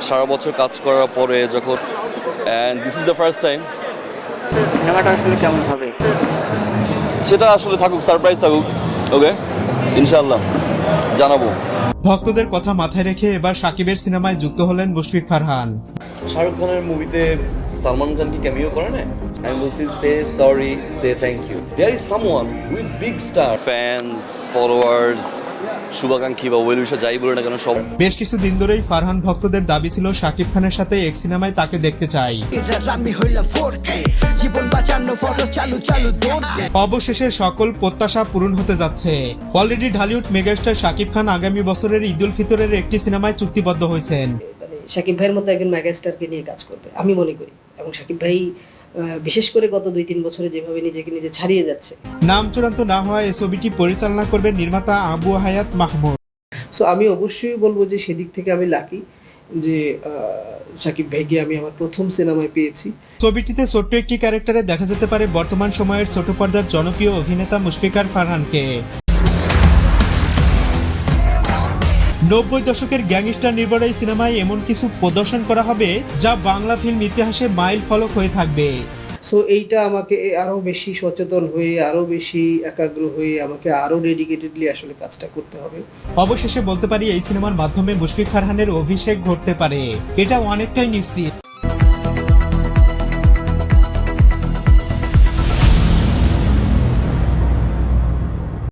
সারা বছর কাজ করার পরে যখন and this is the first time, সিনেমাটা আসলে কেমন হবে? সেটা আসলে থাকুক, সারপ্রাইজ থাকুক। ওকে, ইনশাআল্লাহ জানাবো। ভক্তদের কথা মাথায় রেখে এবার শাকিবের সিনেমায় যুক্ত হলেন মুশফিক ফারহান। শাহরুখ খানের মুভিতে সালমান খান কি ক্যামিও করে না? আমি বলছি সে সরি, সে thank you. There is someone who is big star, fans, followers, শুভাকাঙ্ক্ষী বা ওয়েল উইশার যাই বলে না কেন সব। বেশ কিছু দিন ধরেই ফারহান ভক্তদের দাবি ছিল শাকিব খানের সাথে এক সিনেমায় তাকে দেখতে চাই। অবশেষে সকল প্রত্যাশা পূরণ হতে যাচ্ছে। অলরেডি ঢালিউড মেগাস্টার শাকিব খান আগামী বছরের ঈদ উল ফিতরের একটি সিনেমায় চুক্তিবদ্ধ হয়েছেন। শাকিব ভাইয়ের মতো একজন মেগাস্টারকে নিয়ে কাজ করবে আমি মনে করি, এবং শাকিব ভাই বিশেষ করে গত 2-3 বছরে যেভাবে নিজে ছাড়িয়ে যাচ্ছে। নাম চূড়ান্ত না হওয়া এই ছবিটি পরিচালনা করবেন নির্মাতা আবু হায়াত মাহমুদ। সো আমি অবশ্যই বলবো যে সেদিক থেকে আমি লাকি যে শাকিব ভাইকে আমি আমার প্রথম সিনেমায় পেয়েছি। ছবিটিতে ছোট্ট একটি ক্যারেক্টারে দেখা যেতে পারে বর্তমান সময়ের ছোট পর্দার জনপ্রিয় অভিনেতা মুশফিকার ফারহানকে। 90 দশকের গ্যাংস্টার নির্ভর এই সিনেমায় এমন কিছু প্রদর্শন করা হবে যা বাংলা ফিল্ম ইতিহাসে মাইল ফলক হয়ে থাকবে। সো এইটা আমাকে আরো বেশি সচেতন হয়ে, আরো বেশি একাগ্র হয়ে, আমাকে আরো ডেডিকেটেডলি আসলে কাজটা করতে হবে। অবশেষে বলতে পারি এই সিনেমার মাধ্যমে মুশফিক ফারহানের অভিষেক ঘটতে পারে, এটা অনেকটাই নিশ্চিত।